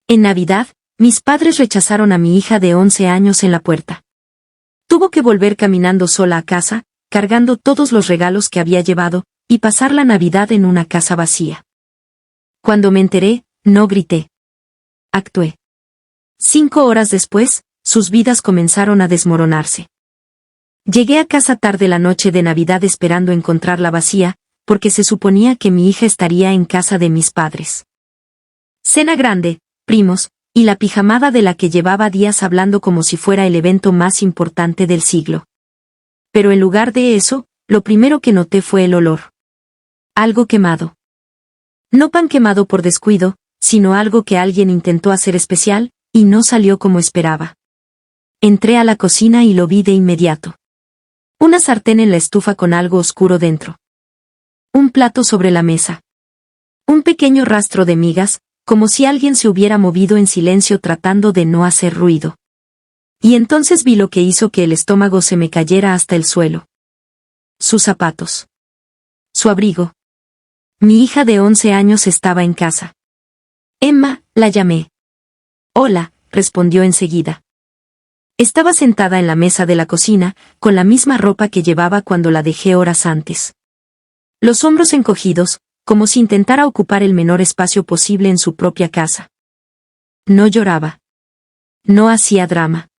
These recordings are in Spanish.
En Navidad, mis padres rechazaron a mi hija de 11 años en la puerta. Tuvo que volver caminando sola a casa, cargando todos los regalos que había llevado, y pasar la Navidad en una casa vacía. Cuando me enteré, no grité. Actué. 5 horas después, sus vidas comenzaron a desmoronarse. Llegué a casa tarde la noche de Navidad esperando encontrarla vacía, porque se suponía que mi hija estaría en casa de mis padres. Cena grande, primos, y la pijamada de la que llevaba días hablando como si fuera el evento más importante del siglo. Pero en lugar de eso, lo primero que noté fue el olor. Algo quemado. No pan quemado por descuido, sino algo que alguien intentó hacer especial, y no salió como esperaba. Entré a la cocina y lo vi de inmediato. Una sartén en la estufa con algo oscuro dentro. Un plato sobre la mesa. Un pequeño rastro de migas, como si alguien se hubiera movido en silencio tratando de no hacer ruido. Y entonces vi lo que hizo que el estómago se me cayera hasta el suelo. Sus zapatos. Su abrigo. Mi hija de 11 años estaba en casa. Emma, la llamé. Hola, respondió enseguida. Estaba sentada en la mesa de la cocina, con la misma ropa que llevaba cuando la dejé horas antes. Los hombros encogidos, como si intentara ocupar el menor espacio posible en su propia casa. No lloraba. No hacía drama.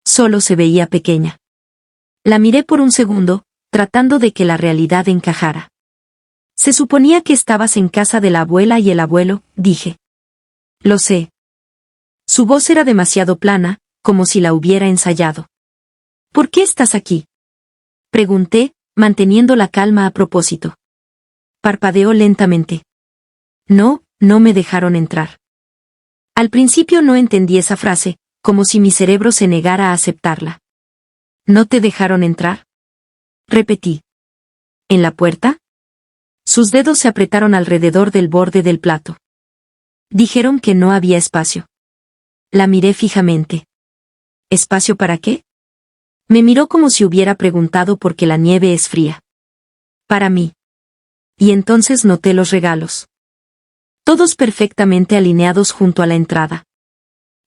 Solo se veía pequeña. La miré por un segundo, tratando de que la realidad encajara. Se suponía que estabas en casa de la abuela y el abuelo, dije. Lo sé. Su voz era demasiado plana, como si la hubiera ensayado. ¿Por qué estás aquí? Pregunté, manteniendo la calma a propósito. Parpadeó lentamente. No me dejaron entrar. Al principio no entendí esa frase, como si mi cerebro se negara a aceptarla. ¿No te dejaron entrar? Repetí. ¿En la puerta? Sus dedos se apretaron alrededor del borde del plato. Dijeron que no había espacio. La miré fijamente. ¿Espacio para qué? Me miró como si hubiera preguntado por qué la nieve es fría. Para mí. Y entonces noté los regalos. Todos perfectamente alineados junto a la entrada.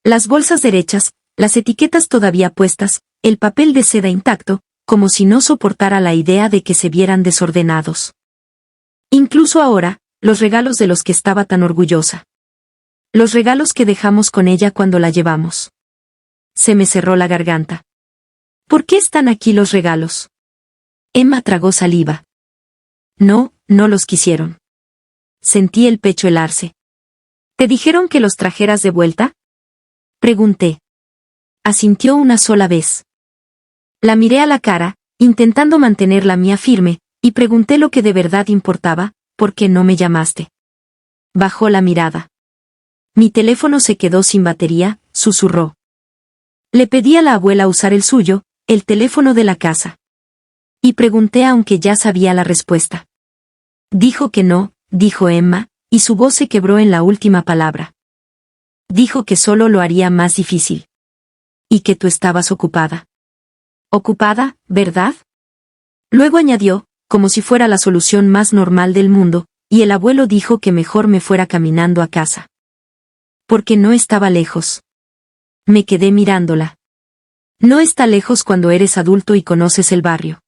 Las bolsas derechas, las etiquetas todavía puestas, el papel de seda intacto, como si no soportara la idea de que se vieran desordenados. Incluso ahora, los regalos de los que estaba tan orgullosa. Los regalos que dejamos con ella cuando la llevamos. Se me cerró la garganta. ¿Por qué están aquí los regalos? Emma tragó saliva. No los quisieron. Sentí el pecho helarse. ¿Te dijeron que los trajeras de vuelta? Pregunté. Asintió una sola vez. La miré a la cara, intentando mantener la mía firme, y pregunté lo que de verdad importaba, ¿por qué no me llamaste? Bajó la mirada. Mi teléfono se quedó sin batería, susurró. Le pedí a la abuela usar el suyo, el teléfono de la casa. Y pregunté aunque ya sabía la respuesta. Dijo que no, dijo Emma, y su voz se quebró en la última palabra. Dijo que solo lo haría más difícil. Y que tú estabas ocupada. ¿Ocupada, verdad? Luego añadió, como si fuera la solución más normal del mundo, y el abuelo dijo que mejor me fuera caminando a casa. Porque no estaba lejos. Me quedé mirándola. No está lejos cuando eres adulto y conoces el barrio.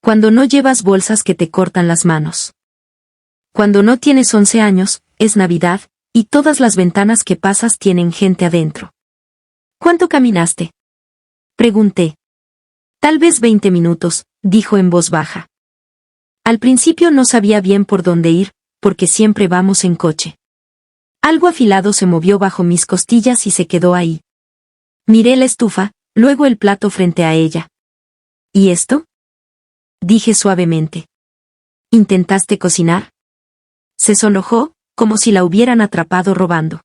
Cuando no llevas bolsas que te cortan las manos. Cuando no tienes 11 años, es Navidad, y todas las ventanas que pasas tienen gente adentro. ¿Cuánto caminaste? Pregunté. Tal vez 20 minutos, dijo en voz baja. Al principio no sabía bien por dónde ir, porque siempre vamos en coche. Algo afilado se movió bajo mis costillas y se quedó ahí. Miré la estufa, luego el plato frente a ella. ¿Y esto? Dije suavemente. ¿Intentaste cocinar? Se sonrojó, como si la hubieran atrapado robando.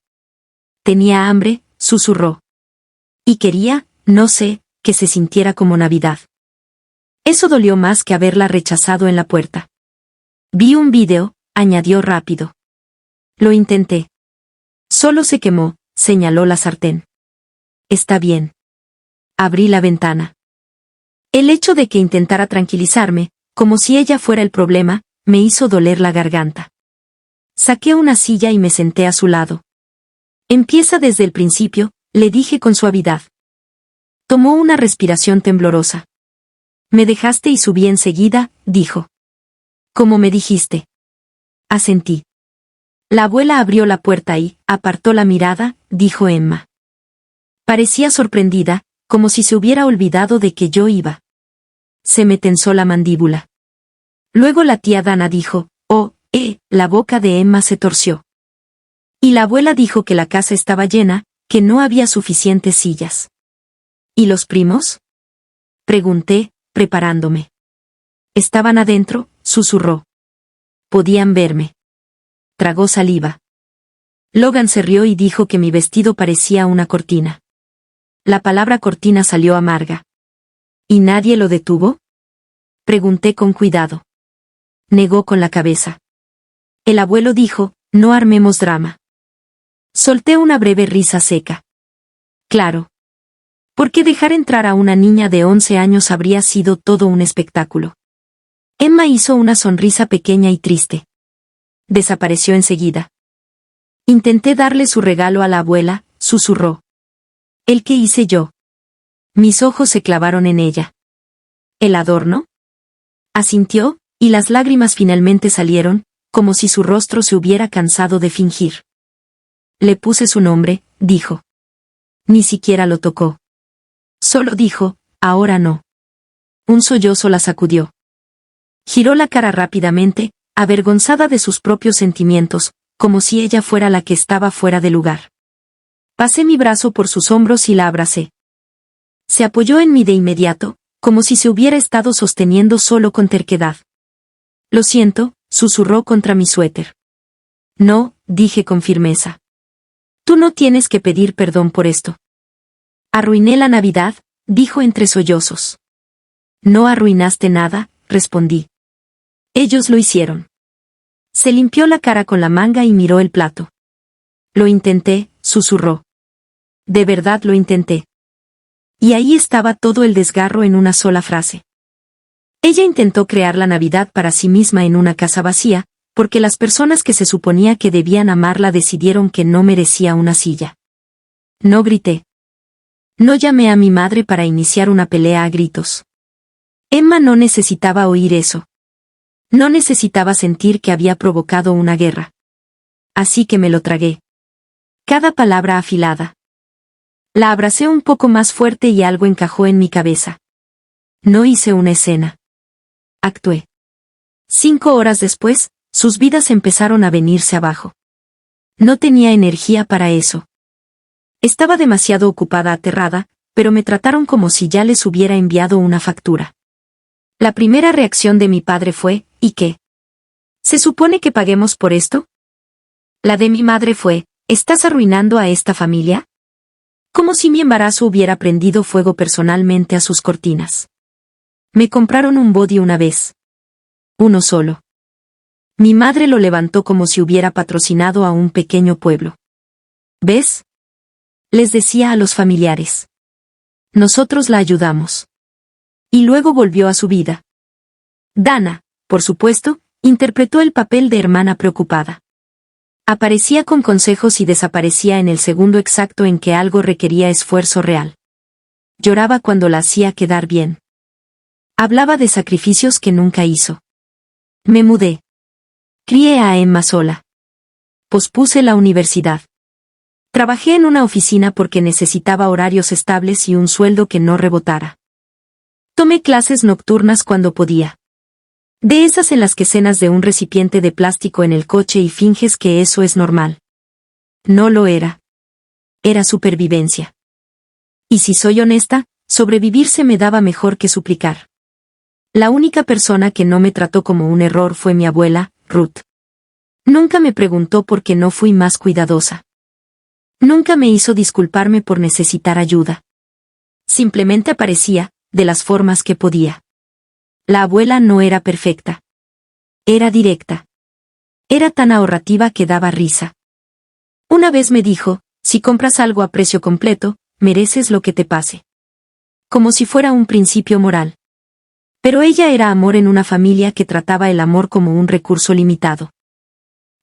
Tenía hambre, susurró. Y quería, no sé, que se sintiera como Navidad. Eso dolió más que haberla rechazado en la puerta. Vi un vídeo, añadió rápido. Lo intenté. Solo se quemó, señaló la sartén. Está bien. Abrí la ventana. El hecho de que intentara tranquilizarme, como si ella fuera el problema, me hizo doler la garganta. Saqué una silla y me senté a su lado. Empieza desde el principio, le dije con suavidad. Tomó una respiración temblorosa. Me dejaste y subí enseguida, dijo. ¿Cómo me dijiste? Asentí. La abuela abrió la puerta y, apartó la mirada, dijo Emma. Parecía sorprendida, como si se hubiera olvidado de que yo iba. Se me tensó la mandíbula. Luego la tía Dana dijo, la boca de Emma se torció. Y la abuela dijo que la casa estaba llena, que no había suficientes sillas. ¿Y los primos? Pregunté, preparándome. Estaban adentro, susurró. Podían verme. Tragó saliva. Logan se rió y dijo que mi vestido parecía una cortina. La palabra cortina salió amarga. ¿Y nadie lo detuvo? Pregunté con cuidado. Negó con la cabeza. El abuelo dijo, no armemos drama. Solté una breve risa seca. Claro. Porque dejar entrar a una niña de 11 años habría sido todo un espectáculo. Emma hizo una sonrisa pequeña y triste. Desapareció enseguida. Intenté darle su regalo a la abuela, susurró. ¿El qué hice yo? Mis ojos se clavaron en ella. ¿El adorno? Asintió, y las lágrimas finalmente salieron, como si su rostro se hubiera cansado de fingir. Le puse su nombre, dijo. Ni siquiera lo tocó. Solo dijo, ahora no. Un sollozo la sacudió. Giró la cara rápidamente, avergonzada de sus propios sentimientos, como si ella fuera la que estaba fuera de lugar. Pasé mi brazo por sus hombros y la abracé. Se apoyó en mí de inmediato, como si se hubiera estado sosteniendo solo con terquedad. Lo siento, susurró contra mi suéter. No, dije con firmeza. Tú no tienes que pedir perdón por esto. Arruiné la Navidad, dijo entre sollozos. No arruinaste nada, respondí. Ellos lo hicieron. Se limpió la cara con la manga y miró el plato. Lo intenté, susurró. De verdad lo intenté. Y ahí estaba todo el desgarro en una sola frase. Ella intentó crear la Navidad para sí misma en una casa vacía, porque las personas que se suponía que debían amarla decidieron que no merecía una silla. No grité. No llamé a mi madre para iniciar una pelea a gritos. Emma no necesitaba oír eso. No necesitaba sentir que había provocado una guerra. Así que me lo tragué. Cada palabra afilada. La abracé un poco más fuerte y algo encajó en mi cabeza. No hice una escena. Actué. 5 horas después, sus vidas empezaron a venirse abajo. No tenía energía para eso. Estaba demasiado ocupada aterrada, pero me trataron como si ya les hubiera enviado una factura. La primera reacción de mi padre fue, ¿y qué? ¿Se supone que paguemos por esto? La de mi madre fue, ¿estás arruinando a esta familia? Como si mi embarazo hubiera prendido fuego personalmente a sus cortinas. Me compraron un body una vez. Uno solo. Mi madre lo levantó como si hubiera patrocinado a un pequeño pueblo. ¿Ves? Les decía a los familiares. Nosotros la ayudamos. Y luego volvió a su vida. Dana, por supuesto, interpretó el papel de hermana preocupada. Aparecía con consejos y desaparecía en el segundo exacto en que algo requería esfuerzo real. Lloraba cuando la hacía quedar bien. Hablaba de sacrificios que nunca hizo. Me mudé. Crié a Emma sola. Pospuse la universidad. Trabajé en una oficina porque necesitaba horarios estables y un sueldo que no rebotara. Tomé clases nocturnas cuando podía. De esas en las que cenas de un recipiente de plástico en el coche y finges que eso es normal. No lo era. Era supervivencia. Y si soy honesta, sobrevivir se me daba mejor que suplicar. La única persona que no me trató como un error fue mi abuela, Ruth. Nunca me preguntó por qué no fui más cuidadosa. Nunca me hizo disculparme por necesitar ayuda. Simplemente aparecía, de las formas que podía. La abuela no era perfecta. Era directa. Era tan ahorrativa que daba risa. Una vez me dijo, si compras algo a precio completo, mereces lo que te pase. Como si fuera un principio moral. Pero ella era amor en una familia que trataba el amor como un recurso limitado.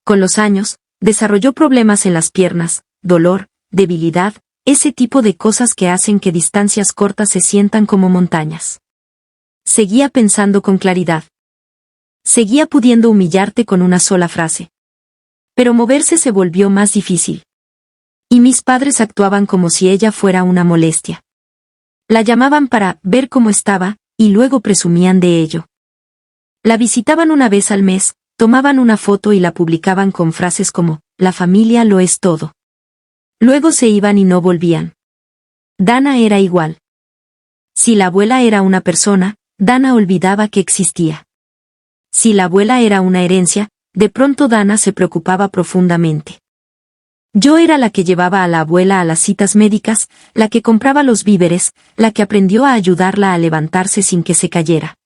Con los años, desarrolló problemas en las piernas, dolor, debilidad, ese tipo de cosas que hacen que distancias cortas se sientan como montañas. Seguía pensando con claridad. Seguía pudiendo humillarte con una sola frase. Pero moverse se volvió más difícil. Y mis padres actuaban como si ella fuera una molestia. La llamaban para ver cómo estaba, y luego presumían de ello. La visitaban una vez al mes, tomaban una foto y la publicaban con frases como, la familia lo es todo. Luego se iban y no volvían. Dana era igual. Si la abuela era una persona, Dana olvidaba que existía. Si la abuela era una herencia, de pronto Dana se preocupaba profundamente. Yo era la que llevaba a la abuela a las citas médicas, la que compraba los víveres, la que aprendió a ayudarla a levantarse sin que se cayera.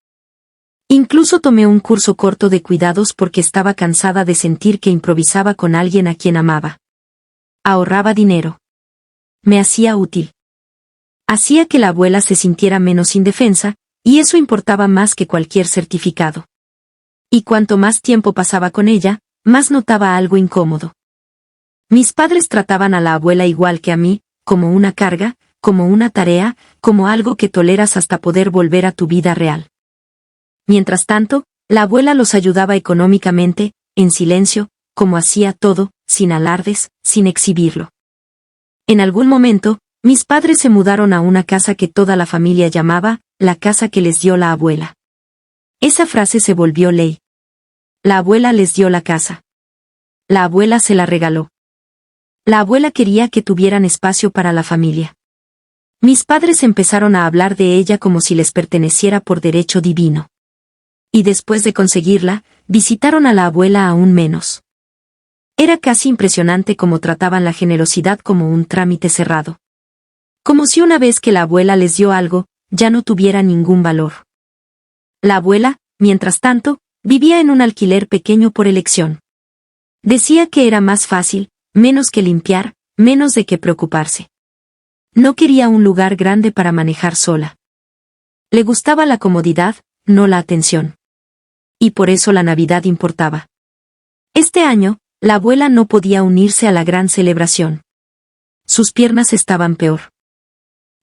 Incluso tomé un curso corto de cuidados porque estaba cansada de sentir que improvisaba con alguien a quien amaba. Ahorraba dinero. Me hacía útil. Hacía que la abuela se sintiera menos indefensa, y eso importaba más que cualquier certificado. Y cuanto más tiempo pasaba con ella, más notaba algo incómodo. Mis padres trataban a la abuela igual que a mí, como una carga, como una tarea, como algo que toleras hasta poder volver a tu vida real. Mientras tanto, la abuela los ayudaba económicamente, en silencio, como hacía todo, sin alardes, sin exhibirlo. En algún momento, mis padres se mudaron a una casa que toda la familia llamaba, la casa que les dio la abuela. Esa frase se volvió ley. La abuela les dio la casa. La abuela se la regaló. La abuela quería que tuvieran espacio para la familia. Mis padres empezaron a hablar de ella como si les perteneciera por derecho divino. Y después de conseguirla, visitaron a la abuela aún menos. Era casi impresionante cómo trataban la generosidad como un trámite cerrado. Como si una vez que la abuela les dio algo, ya no tuviera ningún valor. La abuela, mientras tanto, vivía en un alquiler pequeño por elección. Decía que era más fácil, menos que limpiar, menos de qué preocuparse. No quería un lugar grande para manejar sola. Le gustaba la comodidad, no la atención. Y por eso la Navidad importaba. Este año, la abuela no podía unirse a la gran celebración. Sus piernas estaban peor.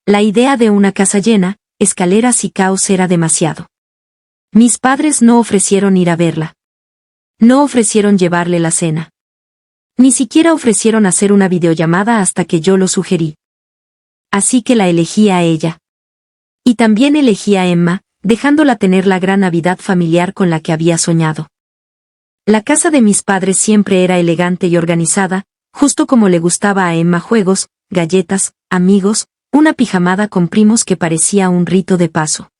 La idea de una casa llena, escaleras y caos era demasiado. Mis padres no ofrecieron ir a verla. No ofrecieron llevarle la cena. Ni siquiera ofrecieron hacer una videollamada hasta que yo lo sugerí. Así que la elegí a ella. Y también elegí a Emma, dejándola tener la gran Navidad familiar con la que había soñado. La casa de mis padres siempre era elegante y organizada, justo como le gustaba a Emma: juegos, galletas, amigos, una pijamada con primos que parecía un rito de paso.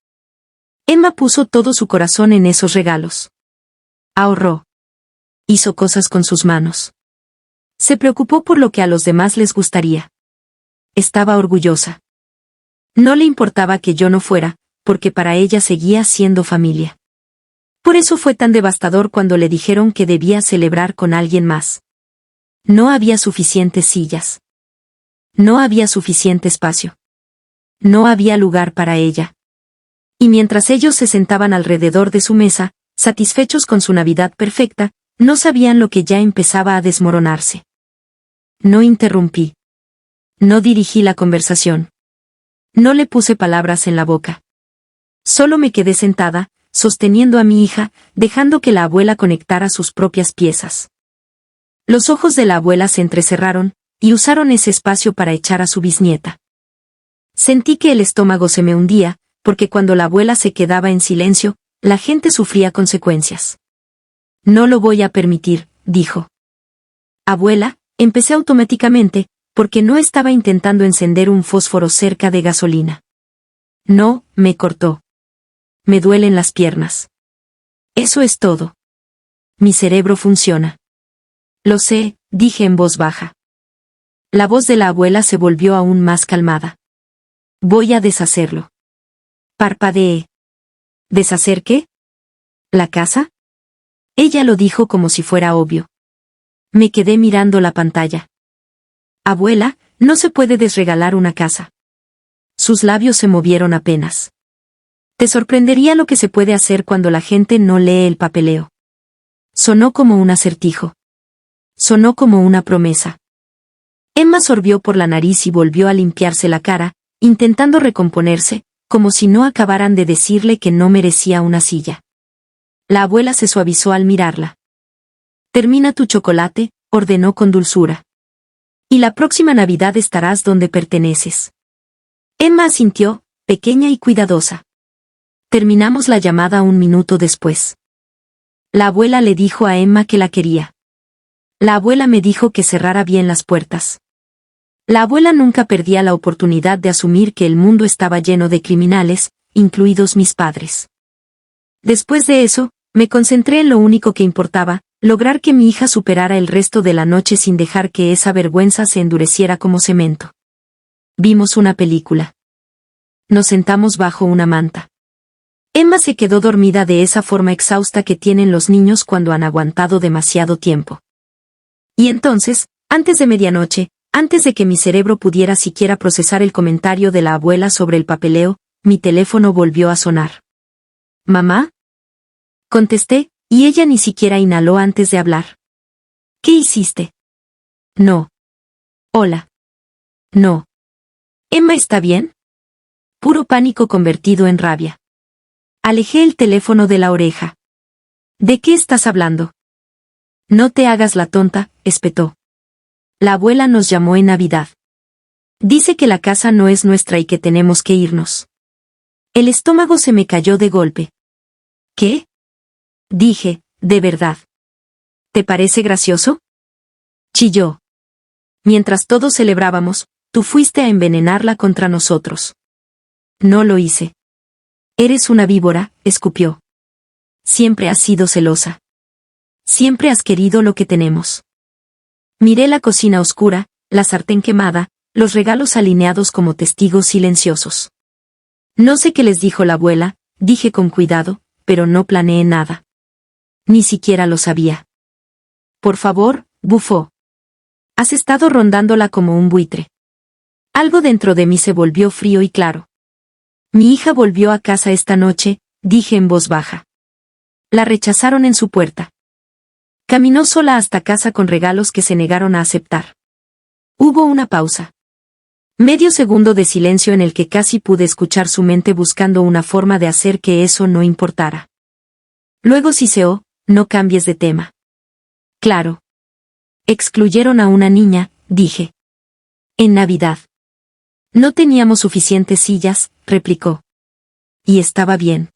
Emma puso todo su corazón en esos regalos. Ahorró. Hizo cosas con sus manos. Se preocupó por lo que a los demás les gustaría. Estaba orgullosa. No le importaba que yo no fuera, porque para ella seguía siendo familia. Por eso fue tan devastador cuando le dijeron que debía celebrar con alguien más. No había suficientes sillas. No había suficiente espacio. No había lugar para ella. Y mientras ellos se sentaban alrededor de su mesa, satisfechos con su Navidad perfecta, no sabían lo que ya empezaba a desmoronarse. No interrumpí. No dirigí la conversación. No le puse palabras en la boca. Solo me quedé sentada, sosteniendo a mi hija, dejando que la abuela conectara sus propias piezas. Los ojos de la abuela se entrecerraron, y usaron ese espacio para echar a su bisnieta. Sentí que el estómago se me hundía, porque cuando la abuela se quedaba en silencio, la gente sufría consecuencias. No lo voy a permitir, dijo. Abuela, empecé automáticamente, porque no estaba intentando encender un fósforo cerca de gasolina. No, me cortó. Me duelen las piernas. Eso es todo. Mi cerebro funciona. Lo sé, dije en voz baja. La voz de la abuela se volvió aún más calmada. Voy a deshacerlo. Parpadeé. ¿Deshacer qué? ¿La casa? Ella lo dijo como si fuera obvio. Me quedé mirando la pantalla. Abuela, no se puede desregalar una casa. Sus labios se movieron apenas. Te sorprendería lo que se puede hacer cuando la gente no lee el papeleo. Sonó como un acertijo. Sonó como una promesa. Emma sorbió por la nariz y volvió a limpiarse la cara, intentando recomponerse, como si no acabaran de decirle que no merecía una silla. La abuela se suavizó al mirarla. «Termina tu chocolate», ordenó con dulzura. «Y la próxima Navidad estarás donde perteneces». Emma asintió, pequeña y cuidadosa. Terminamos la llamada un minuto después. La abuela le dijo a Emma que la quería. La abuela me dijo que cerrara bien las puertas. La abuela nunca perdía la oportunidad de asumir que el mundo estaba lleno de criminales, incluidos mis padres. Después de eso, me concentré en lo único que importaba, lograr que mi hija superara el resto de la noche sin dejar que esa vergüenza se endureciera como cemento. Vimos una película. Nos sentamos bajo una manta. Emma se quedó dormida de esa forma exhausta que tienen los niños cuando han aguantado demasiado tiempo. Y entonces, antes de medianoche, antes de que mi cerebro pudiera siquiera procesar el comentario de la abuela sobre el papeleo, mi teléfono volvió a sonar. «¿Mamá?». Contesté, y ella ni siquiera inhaló antes de hablar. «¿Qué hiciste?». «No». «Hola». «No». «¿Emma está bien?». Puro pánico convertido en rabia. Alejé el teléfono de la oreja. «¿De qué estás hablando?». «No te hagas la tonta», espetó. «La abuela nos llamó en Navidad. Dice que la casa no es nuestra y que tenemos que irnos». El estómago se me cayó de golpe. «¿Qué?». Dije, «¿De verdad? ¿Te parece gracioso?». Chilló. «Mientras todos celebrábamos, tú fuiste a envenenarla contra nosotros». «No lo hice». «Eres una víbora», escupió. «Siempre has sido celosa. Siempre has querido lo que tenemos». Miré la cocina oscura, la sartén quemada, los regalos alineados como testigos silenciosos. «No sé qué les dijo la abuela», dije con cuidado, «pero no planeé nada. Ni siquiera lo sabía». «Por favor», bufó. «Has estado rondándola como un buitre». Algo dentro de mí se volvió frío y claro. «Mi hija volvió a casa esta noche», dije en voz baja. «La rechazaron en su puerta. Caminó sola hasta casa con regalos que se negaron a aceptar». Hubo una pausa. Medio segundo de silencio en el que casi pude escuchar su mente buscando una forma de hacer que eso no importara. Luego siseó, «No cambies de tema». «Claro. Excluyeron a una niña», dije. «En Navidad». «No teníamos suficientes sillas», replicó. «Y estaba bien.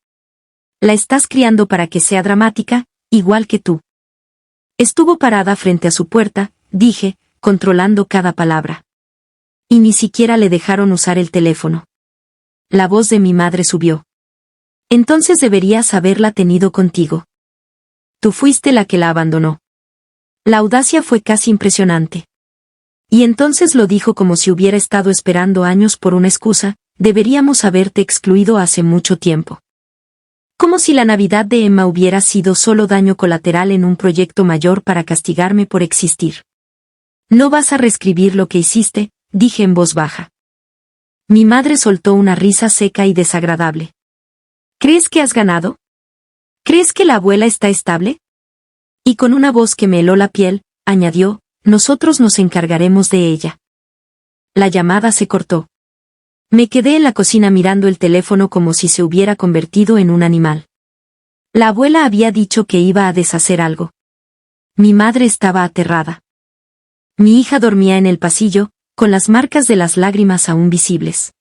La estás criando para que sea dramática, igual que tú». Estuvo parada frente a su puerta, dije, controlando cada palabra. «Y ni siquiera le dejaron usar el teléfono». La voz de mi madre subió. «Entonces deberías haberla tenido contigo. Tú fuiste la que la abandonó». La audacia fue casi impresionante. Y entonces lo dijo como si hubiera estado esperando años por una excusa, «Deberíamos haberte excluido hace mucho tiempo». Como si la Navidad de Emma hubiera sido solo daño colateral en un proyecto mayor para castigarme por existir. «No vas a reescribir lo que hiciste», dije en voz baja. Mi madre soltó una risa seca y desagradable. «¿Crees que has ganado? ¿Crees que la abuela está estable?». Y con una voz que me heló la piel, añadió, «Nosotros nos encargaremos de ella». La llamada se cortó. Me quedé en la cocina mirando el teléfono como si se hubiera convertido en un animal. La abuela había dicho que iba a deshacer algo. Mi madre estaba aterrada. Mi hija dormía en el pasillo, con las marcas de las lágrimas aún visibles.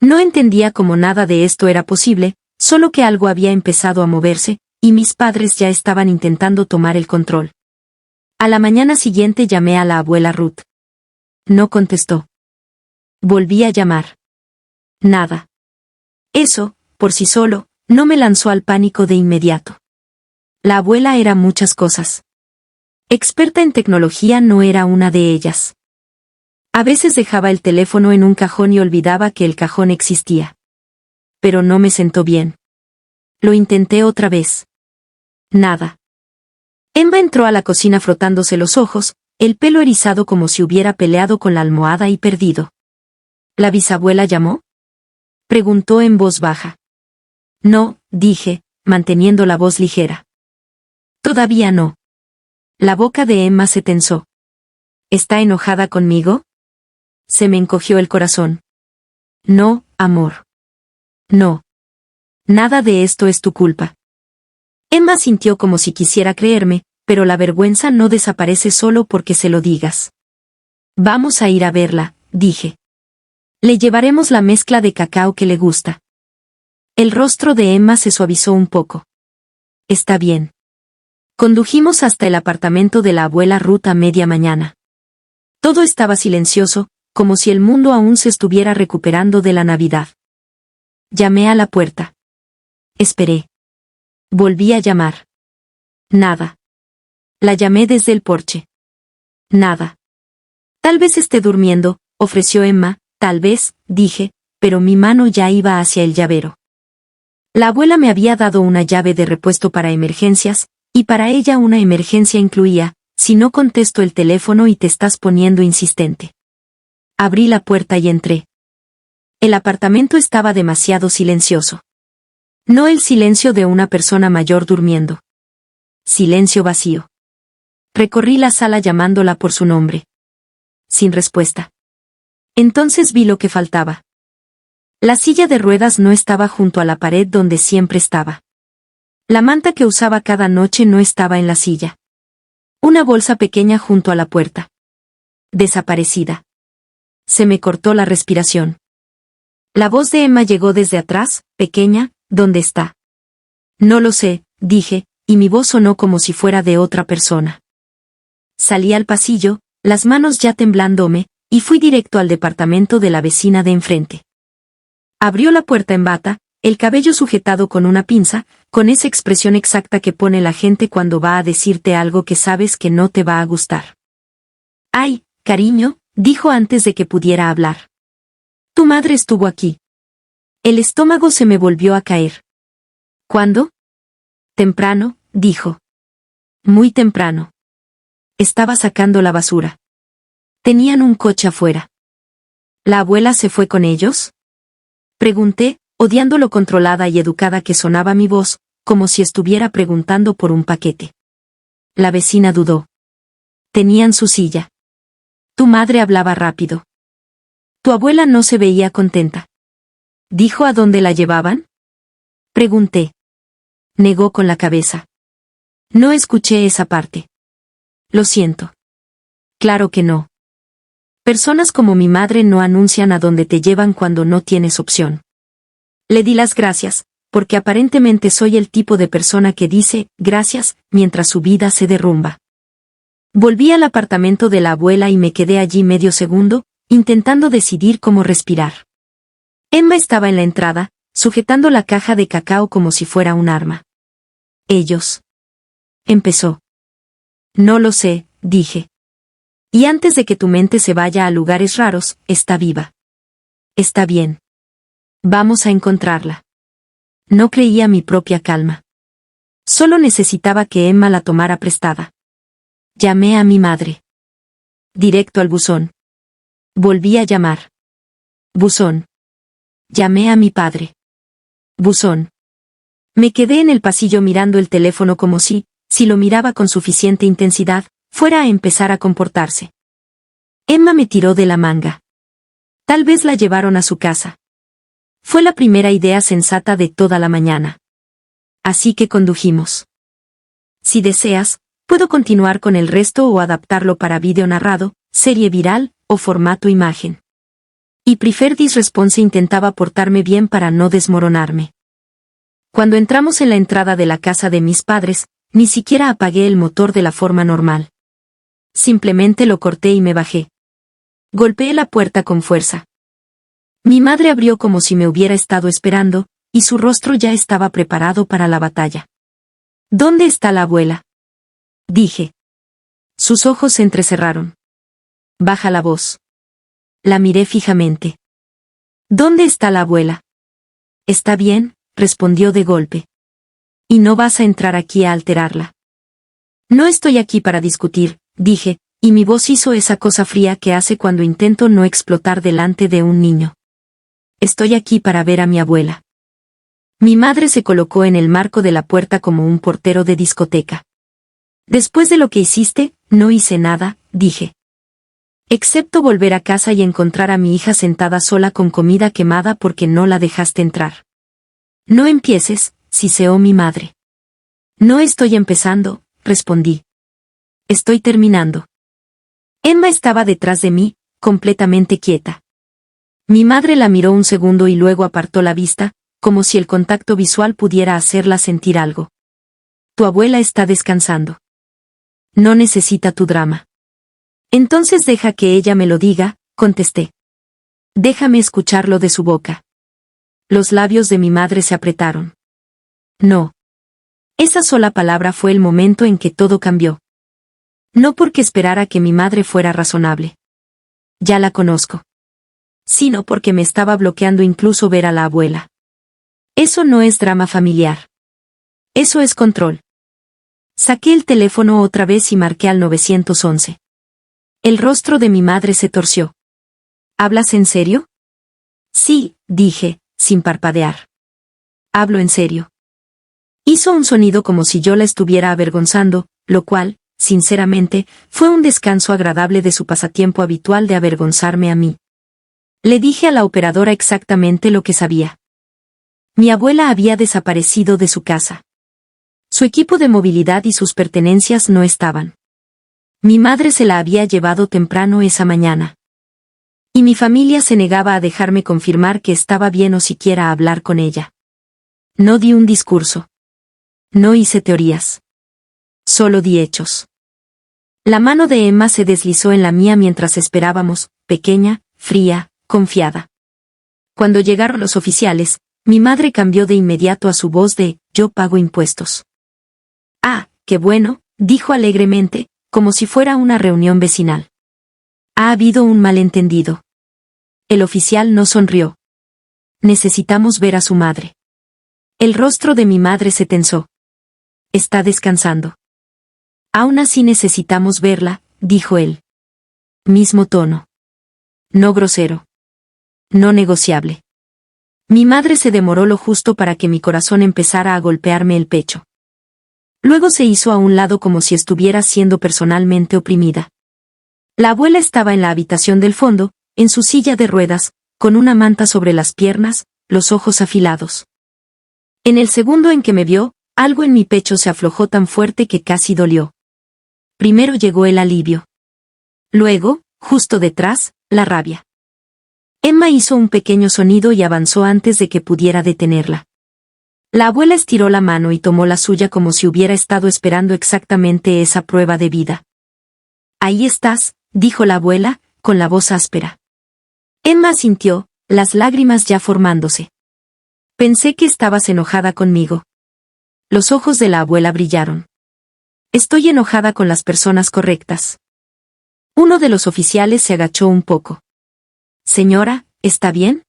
No entendía cómo nada de esto era posible, solo que algo había empezado a moverse, y mis padres ya estaban intentando tomar el control. A la mañana siguiente llamé a la abuela Ruth. No contestó. Volví a llamar. Nada. Eso, por sí solo, no me lanzó al pánico de inmediato. La abuela era muchas cosas. Experta en tecnología no era una de ellas. A veces dejaba el teléfono en un cajón y olvidaba que el cajón existía. Pero no me sentó bien. Lo intenté otra vez. Nada. Emma entró a la cocina frotándose los ojos, el pelo erizado como si hubiera peleado con la almohada y perdido. ¿La bisabuela llamó?, preguntó en voz baja. No, dije, manteniendo la voz ligera. Todavía no. La boca de Emma se tensó. ¿Está enojada conmigo? Se me encogió el corazón. No, amor. No. Nada de esto es tu culpa. Emma sintió como si quisiera creerme, pero la vergüenza no desaparece solo porque se lo digas. Vamos a ir a verla, dije. Le llevaremos la mezcla de cacao que le gusta. El rostro de Emma se suavizó un poco. Está bien. Condujimos hasta el apartamento de la abuela Ruth a media mañana. Todo estaba silencioso, como si el mundo aún se estuviera recuperando de la Navidad. Llamé a la puerta. Esperé. Volví a llamar. Nada. La llamé desde el porche. Nada. Tal vez esté durmiendo, ofreció Emma, tal vez, dije, pero mi mano ya iba hacia el llavero. La abuela me había dado una llave de repuesto para emergencias, y para ella una emergencia incluía, si no contesto el teléfono y te estás poniendo insistente. Abrí la puerta y entré. El apartamento estaba demasiado silencioso. No el silencio de una persona mayor durmiendo. Silencio vacío. Recorrí la sala llamándola por su nombre. Sin respuesta. Entonces vi lo que faltaba. La silla de ruedas no estaba junto a la pared donde siempre estaba. La manta que usaba cada noche no estaba en la silla. Una bolsa pequeña junto a la puerta. Desaparecida. Se me cortó la respiración. La voz de Emma llegó desde atrás, pequeña, ¿dónde está? No lo sé, dije, y mi voz sonó como si fuera de otra persona. Salí al pasillo, las manos ya temblándome, y fui directo al departamento de la vecina de enfrente. Abrió la puerta en bata, el cabello sujetado con una pinza, con esa expresión exacta que pone la gente cuando va a decirte algo que sabes que no te va a gustar. «Ay, cariño», dijo antes de que pudiera hablar. «Tu madre estuvo aquí». El estómago se me volvió a caer. «¿Cuándo?» «Temprano», dijo. «Muy temprano». Estaba sacando la basura. Tenían un coche afuera. ¿La abuela se fue con ellos? Pregunté, odiando lo controlada y educada que sonaba mi voz, como si estuviera preguntando por un paquete. La vecina dudó. Tenían su silla. Tu madre hablaba rápido. Tu abuela no se veía contenta. ¿Dijo a dónde la llevaban? Pregunté. Negó con la cabeza. No escuché esa parte. Lo siento. Claro que no. Personas como mi madre no anuncian a dónde te llevan cuando no tienes opción. Le di las gracias, porque aparentemente soy el tipo de persona que dice gracias mientras su vida se derrumba. Volví al apartamento de la abuela y me quedé allí medio segundo, intentando decidir cómo respirar. Emma estaba en la entrada, sujetando la caja de cacao como si fuera un arma. Ellos. Empezó. No lo sé, dije. Y antes de que tu mente se vaya a lugares raros, está viva. Está bien. Vamos a encontrarla. No creía mi propia calma. Solo necesitaba que Emma la tomara prestada. Llamé a mi madre. Directo al buzón. Volví a llamar. Buzón. Llamé a mi padre. Buzón. Me quedé en el pasillo mirando el teléfono como si lo miraba con suficiente intensidad, fuera a empezar a comportarse. Emma me tiró de la manga. Tal vez la llevaron a su casa. Fue la primera idea sensata de toda la mañana. Así que condujimos. Si deseas, puedo continuar con el resto o adaptarlo para vídeo narrado, serie viral, o formato imagen. Y Prefer This Response intentaba portarme bien para no desmoronarme. Cuando entramos en la entrada de la casa de mis padres, ni siquiera apagué el motor de la forma normal. Simplemente lo corté y me bajé. Golpeé la puerta con fuerza. Mi madre abrió como si me hubiera estado esperando, y su rostro ya estaba preparado para la batalla. ¿Dónde está la abuela? Dije. Sus ojos se entrecerraron. Baja la voz. La miré fijamente. ¿Dónde está la abuela? Está bien, respondió de golpe. Y no vas a entrar aquí a alterarla. No estoy aquí para discutir, dije, y mi voz hizo esa cosa fría que hace cuando intento no explotar delante de un niño. Estoy aquí para ver a mi abuela. Mi madre se colocó en el marco de la puerta como un portero de discoteca. Después de lo que hiciste, no hice nada, dije. Excepto volver a casa y encontrar a mi hija sentada sola con comida quemada porque no la dejaste entrar. No empieces, siseó mi madre. No estoy empezando, respondí. Estoy terminando. Emma estaba detrás de mí, completamente quieta. Mi madre la miró un segundo y luego apartó la vista, como si el contacto visual pudiera hacerla sentir algo. Tu abuela está descansando. No necesita tu drama. Entonces deja que ella me lo diga, contesté. Déjame escucharlo de su boca. Los labios de mi madre se apretaron. No. Esa sola palabra fue el momento en que todo cambió. No porque esperara que mi madre fuera razonable. Ya la conozco. Sino porque me estaba bloqueando incluso ver a la abuela. Eso no es drama familiar. Eso es control. Saqué el teléfono otra vez y marqué al 911. El rostro de mi madre se torció. ¿Hablas en serio? Sí, dije, sin parpadear. Hablo en serio. Hizo un sonido como si yo la estuviera avergonzando, lo cual, sinceramente, fue un descanso agradable de su pasatiempo habitual de avergonzarme a mí. Le dije a la operadora exactamente lo que sabía. Mi abuela había desaparecido de su casa. Su equipo de movilidad y sus pertenencias no estaban. Mi madre se la había llevado temprano esa mañana. Y mi familia se negaba a dejarme confirmar que estaba bien o siquiera hablar con ella. No di un discurso. No hice teorías. Solo di hechos. La mano de Emma se deslizó en la mía mientras esperábamos, pequeña, fría, confiada. Cuando llegaron los oficiales, mi madre cambió de inmediato a su voz de, yo pago impuestos. Ah, qué bueno, dijo alegremente, como si fuera una reunión vecinal. Ha habido un malentendido. El oficial no sonrió. Necesitamos ver a su madre. El rostro de mi madre se tensó. Está descansando. Aún así necesitamos verla, dijo él. Mismo tono. No grosero. No negociable. Mi madre se demoró lo justo para que mi corazón empezara a golpearme el pecho. Luego se hizo a un lado como si estuviera siendo personalmente oprimida. La abuela estaba en la habitación del fondo, en su silla de ruedas, con una manta sobre las piernas, los ojos afilados. En el segundo en que me vio, algo en mi pecho se aflojó tan fuerte que casi dolió. Primero llegó el alivio. Luego, justo detrás, la rabia. Emma hizo un pequeño sonido y avanzó antes de que pudiera detenerla. La abuela estiró la mano y tomó la suya como si hubiera estado esperando exactamente esa prueba de vida. Ahí estás, dijo la abuela, con la voz áspera. Emma asintió, las lágrimas ya formándose. Pensé que estabas enojada conmigo. Los ojos de la abuela brillaron. Estoy enojada con las personas correctas. Uno de los oficiales se agachó un poco. Señora, ¿está bien?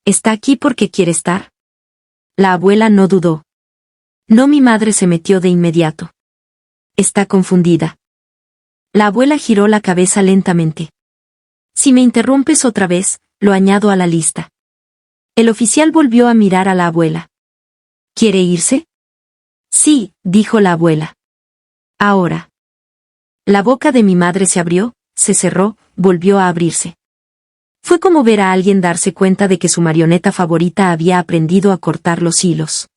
¿Está aquí porque quiere estar? La abuela no dudó. No, mi madre se metió de inmediato. Está confundida. La abuela giró la cabeza lentamente. Si me interrumpes otra vez, lo añado a la lista. El oficial volvió a mirar a la abuela. ¿Quiere irse? Sí, dijo la abuela. Ahora. La boca de mi madre se abrió, se cerró, volvió a abrirse. Fue como ver a alguien darse cuenta de que su marioneta favorita había aprendido a cortar los hilos.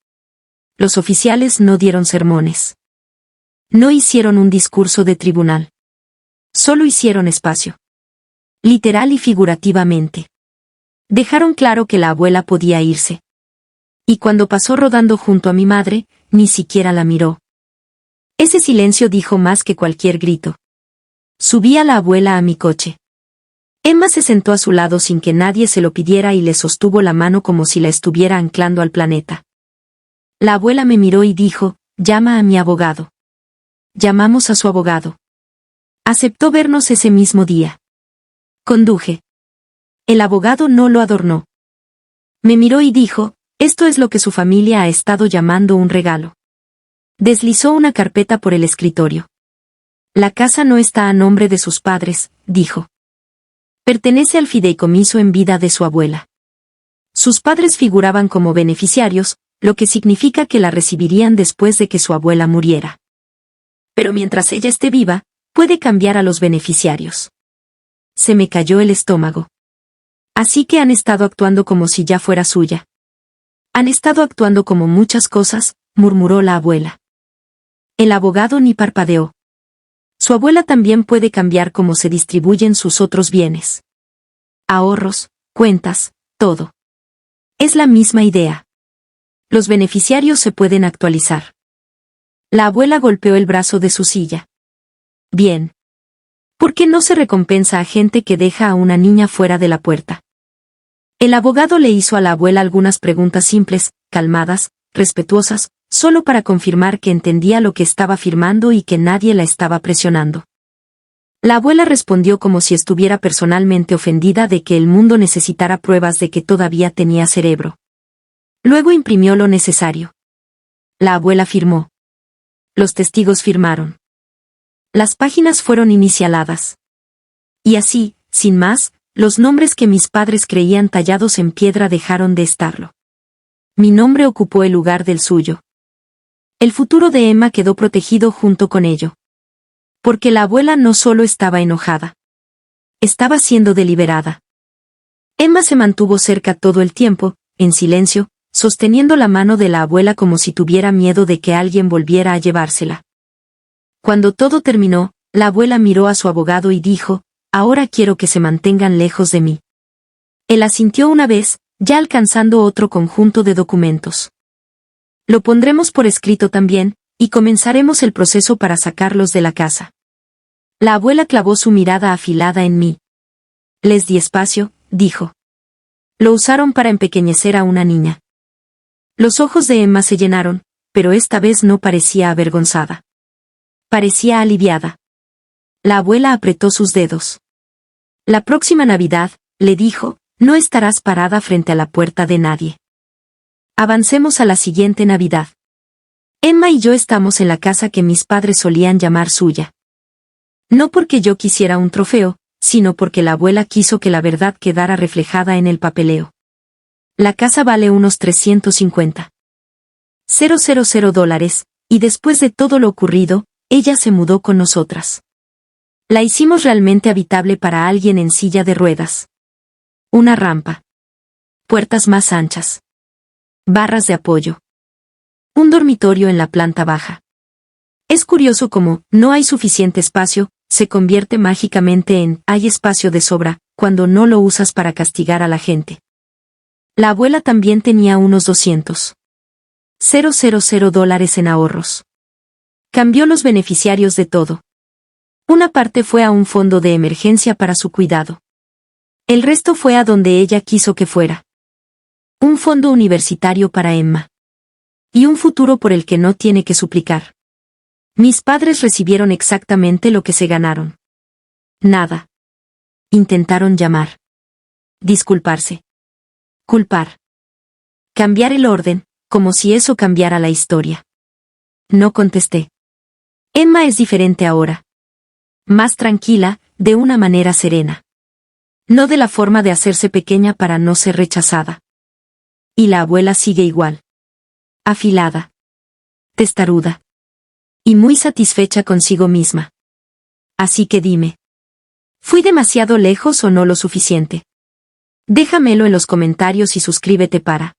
Los oficiales no dieron sermones. No hicieron un discurso de tribunal. Solo hicieron espacio. Literal y figurativamente. Dejaron claro que la abuela podía irse. Y cuando pasó rodando junto a mi madre, ni siquiera la miró. Ese silencio dijo más que cualquier grito. Subí a la abuela a mi coche. Emma se sentó a su lado sin que nadie se lo pidiera y le sostuvo la mano como si la estuviera anclando al planeta. La abuela me miró y dijo, llama a mi abogado. Llamamos a su abogado. Aceptó vernos ese mismo día. Conduje. El abogado no lo adornó. Me miró y dijo, esto es lo que su familia ha estado llamando un regalo. Deslizó una carpeta por el escritorio. La casa no está a nombre de sus padres, dijo. Pertenece al fideicomiso en vida de su abuela. Sus padres figuraban como beneficiarios, lo que significa que la recibirían después de que su abuela muriera. Pero mientras ella esté viva, puede cambiar a los beneficiarios. se me cayó el estómago. Así que han estado actuando como si ya fuera suya. Han estado actuando como muchas cosas, murmuró la abuela. El abogado ni parpadeó. Su abuela también puede cambiar cómo se distribuyen sus otros bienes. Ahorros, cuentas, todo. Es la misma idea. Los beneficiarios se pueden actualizar. La abuela golpeó el brazo de su silla. Bien. ¿Por qué no se recompensa a gente que deja a una niña fuera de la puerta? El abogado le hizo a la abuela algunas preguntas simples, calmadas, respetuosas, solo para confirmar que entendía lo que estaba firmando y que nadie la estaba presionando. La abuela respondió como si estuviera personalmente ofendida de que el mundo necesitara pruebas de que todavía tenía cerebro. Luego imprimió lo necesario. La abuela firmó. Los testigos firmaron. Las páginas fueron inicialadas. Y así, sin más, los nombres que mis padres creían tallados en piedra dejaron de estarlo. Mi nombre ocupó el lugar del suyo. El futuro de Emma quedó protegido junto con ello. Porque la abuela no solo estaba enojada. Estaba siendo deliberada. Emma se mantuvo cerca todo el tiempo, en silencio, sosteniendo la mano de la abuela como si tuviera miedo de que alguien volviera a llevársela. Cuando todo terminó, la abuela miró a su abogado y dijo, «Ahora quiero que se mantengan lejos de mí». Él asintió una vez, ya alcanzando otro conjunto de documentos. Lo pondremos por escrito también, y comenzaremos el proceso para sacarlos de la casa. La abuela clavó su mirada afilada en mí. Les di espacio, dijo. Lo usaron para empequeñecer a una niña. Los ojos de Emma se llenaron, pero esta vez no parecía avergonzada. Parecía aliviada. La abuela apretó sus dedos. La próxima Navidad, le dijo, no estarás parada frente a la puerta de nadie. Avancemos a la siguiente Navidad. Emma y yo estamos en la casa que mis padres solían llamar suya. No porque yo quisiera un trofeo, sino porque la abuela quiso que la verdad quedara reflejada en el papeleo. La casa vale unos $350,000, y después de todo lo ocurrido, ella se mudó con nosotras. La hicimos realmente habitable para alguien en silla de ruedas. Una rampa. Puertas más anchas. Barras de apoyo. Un dormitorio en la planta baja. Es curioso cómo no hay suficiente espacio, se convierte mágicamente en hay espacio de sobra, cuando no lo usas para castigar a la gente. La abuela también tenía unos $200,000 en ahorros. Cambió los beneficiarios de todo. Una parte fue a un fondo de emergencia para su cuidado. El resto fue a donde ella quiso que fuera. Un fondo universitario para Emma. Y un futuro por el que no tiene que suplicar. Mis padres recibieron exactamente lo que se ganaron. Nada. Intentaron llamar. Disculparse. Culpar. Cambiar el orden, como si eso cambiara la historia. No contesté. Emma es diferente ahora. Más tranquila, de una manera serena. No de la forma de hacerse pequeña para no ser rechazada. Y la abuela sigue igual. Afilada. Testaruda. Y muy satisfecha consigo misma. Así que dime. ¿Fui demasiado lejos o no lo suficiente? Déjamelo en los comentarios y suscríbete para